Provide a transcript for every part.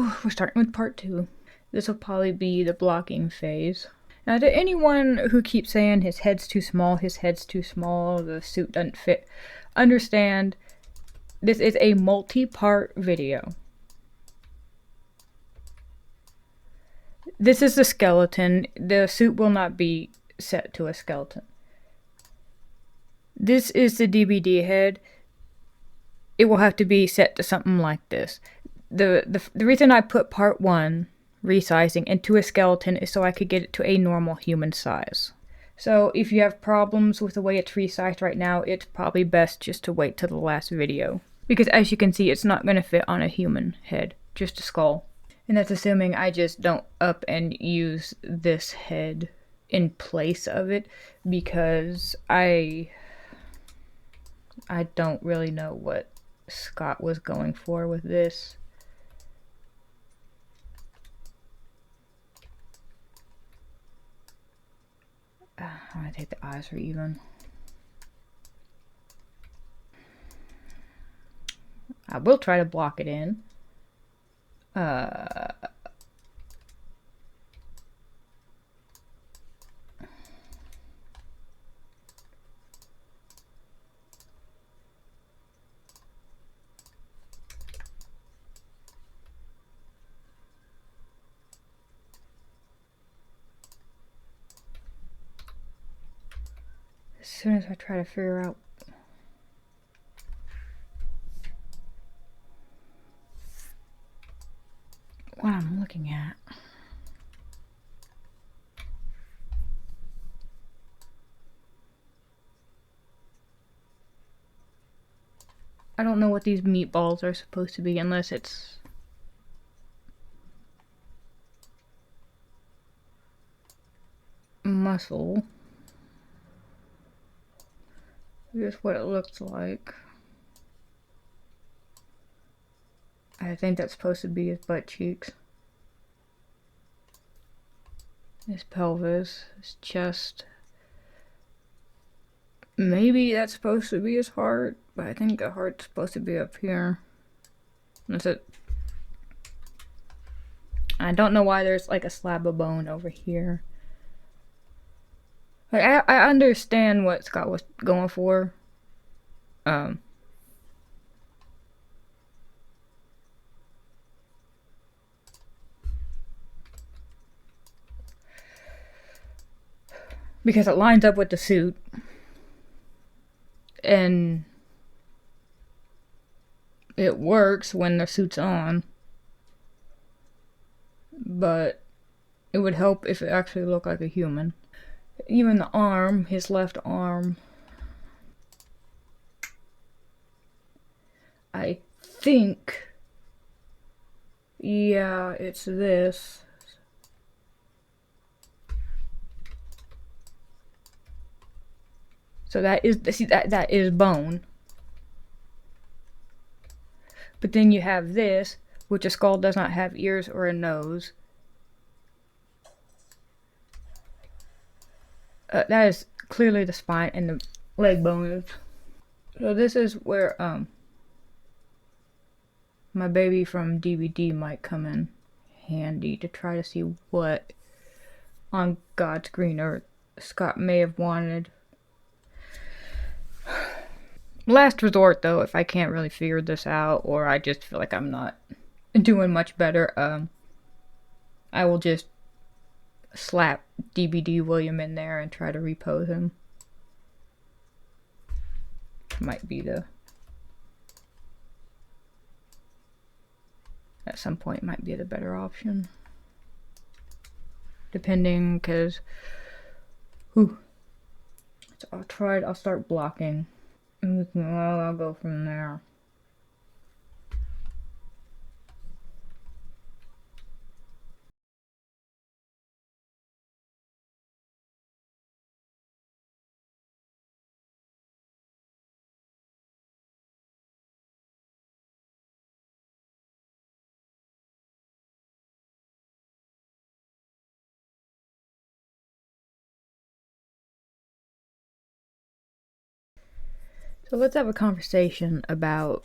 So we're starting with part 2. This will probably be the blocking phase. Now, to anyone who keeps saying his head's too small, the suit doesn't fit, understand this is a multi-part video. This is the skeleton. The suit will not be set to a skeleton. This is the DVD head. It will have to be set to something like this. The reason I put part 1, resizing, into a skeleton is so I could get it to a normal human size. So if you have problems with the way it's resized right now, it's probably best just to wait till the last video. Because as you can see, it's not going to fit on a human head, just a skull. And that's assuming I just don't up and use this head in place of it, because I don't really know what Scott was going for with this. I think the eyes are even. I will try to block it in. As soon as I try to figure out what I'm looking at. I don't know what these meatballs are supposed to be unless it's muscle. Here's what it looks like. I think that's supposed to be his butt cheeks. His pelvis, his chest. Maybe that's supposed to be his heart, but I think the heart's supposed to be up here. That's it. I don't know why there's like a slab of bone over here. Like, I understand what Scott was going for. Because it lines up with the suit. And it works when the suit's on. But it would help if it actually looked like a human. Even the arm, his left arm. I think, yeah, it's this. So that is, see, that is bone. But then you have this, which a skull does not have ears or a nose. That is clearly the spine and the leg bones. So this is where my baby from DVD might come in handy to try to see what on God's green earth Scott may have wanted. Last resort, though, if I can't really figure this out, or I just feel like I'm not doing much better, I will just slap DVD William in there and try to repose him. Might be the... At some point, might be the better option. Depending, because... So I'll start blocking. And I'll go from there. So let's have a conversation about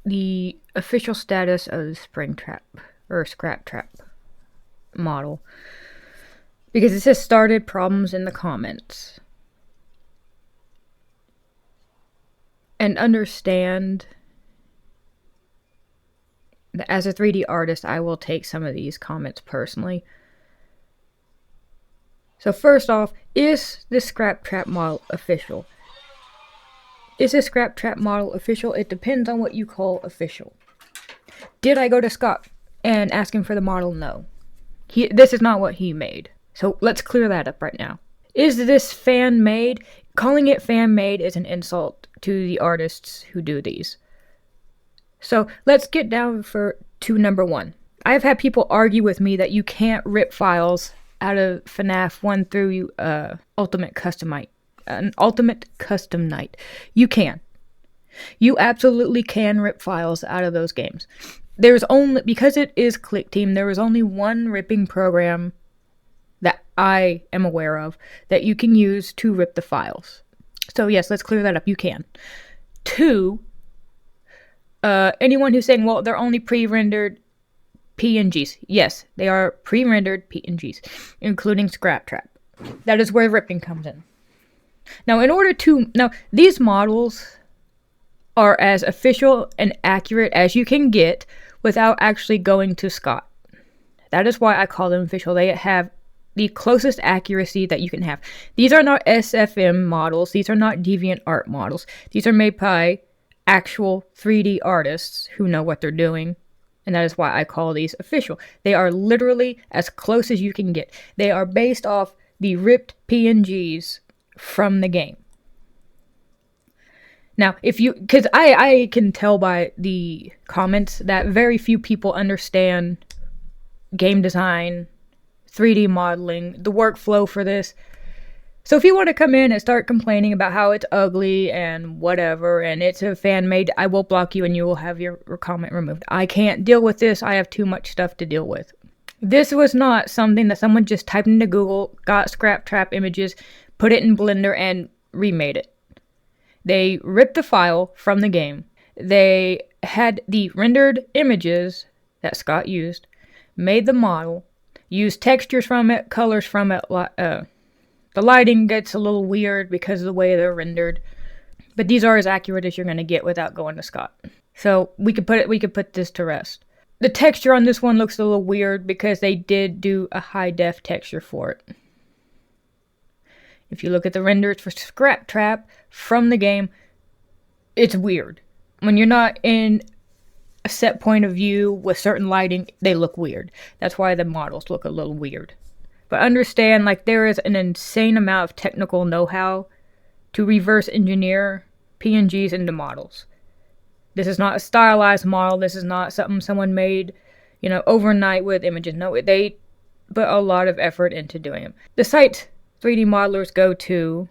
the official status of the Springtrap or Scraptrap model, because this has started problems in the comments. And understand that as a 3D artist, I will take some of these comments personally. So first off, is this Scraptrap model official? Is this Scraptrap model official? It depends on what you call official. Did I go to Scott and ask him for the model? No. This is not what he made. So let's clear that up right now. Is this fan-made? Calling it fan-made is an insult to the artists who do these. So let's get down to number one. I've had people argue with me that you can't rip files out of FNAF 1 through Ultimate Custom Night. You can. You absolutely can rip files out of those games. Because it is Click Team, there is only one ripping program that I am aware of that you can use to rip the files. So yes, let's clear that up. You can. 2, anyone who's saying, well, they're only pre-rendered PNGs. Yes, they are pre-rendered PNGs, including Scraptrap. That is where ripping comes in. Now, these models are as official and accurate as you can get without actually going to Scott. That is why I call them official. They have the closest accuracy that you can have. These are not SFM models. These are not DeviantArt models. These are made by actual 3D artists who know what they're doing. And that is why I call these official. They are literally as close as you can get. They are based off the ripped PNGs from the game. Now, because I can tell by the comments that very few people understand game design, 3D modeling, the workflow for this. So if you want to come in and start complaining about how it's ugly and whatever, and it's a fan-made, I will block you and you will have your comment removed. I can't deal with this. I have too much stuff to deal with. This was not something that someone just typed into Google, got Scraptrap images, put it in Blender, and remade it. They ripped the file from the game. They had the rendered images that Scott used, made the model, used textures from it, colors from it. The lighting gets a little weird because of the way they're rendered, but these are as accurate as you're going to get without going to Scott. So we could put this to rest. The texture on this one looks a little weird because they did do a high def texture for it. If you look at the renders for Scraptrap from the game, it's weird. When you're not in a set point of view with certain lighting, they look weird. That's why the models look a little weird. But understand, there is an insane amount of technical know-how to reverse engineer PNGs into models. This is not a stylized model. This is not something someone made, overnight with images. No, they put a lot of effort into doing them. The site 3D modelers go to,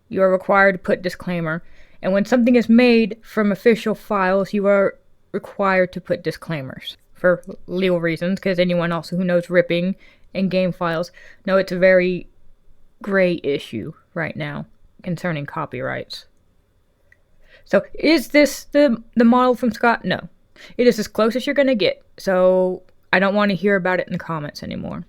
you are required to put disclaimer. And when something is made from official files, you are required to put disclaimers for legal reasons, because anyone else who knows ripping and game files know it's a very gray issue right now concerning copyrights. So is this the model from Scott? No. It is as close as you're going to get. So I don't want to hear about it in the comments anymore.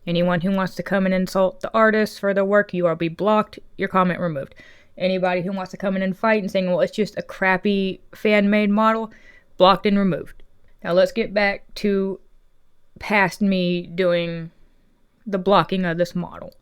Anyone who wants to come and insult the artists for their work, you will be blocked, your comment removed. Anybody who wants to come in and fight and saying, well, it's just a crappy fan-made model, blocked and removed. Now let's get back to past me doing the blocking of this model.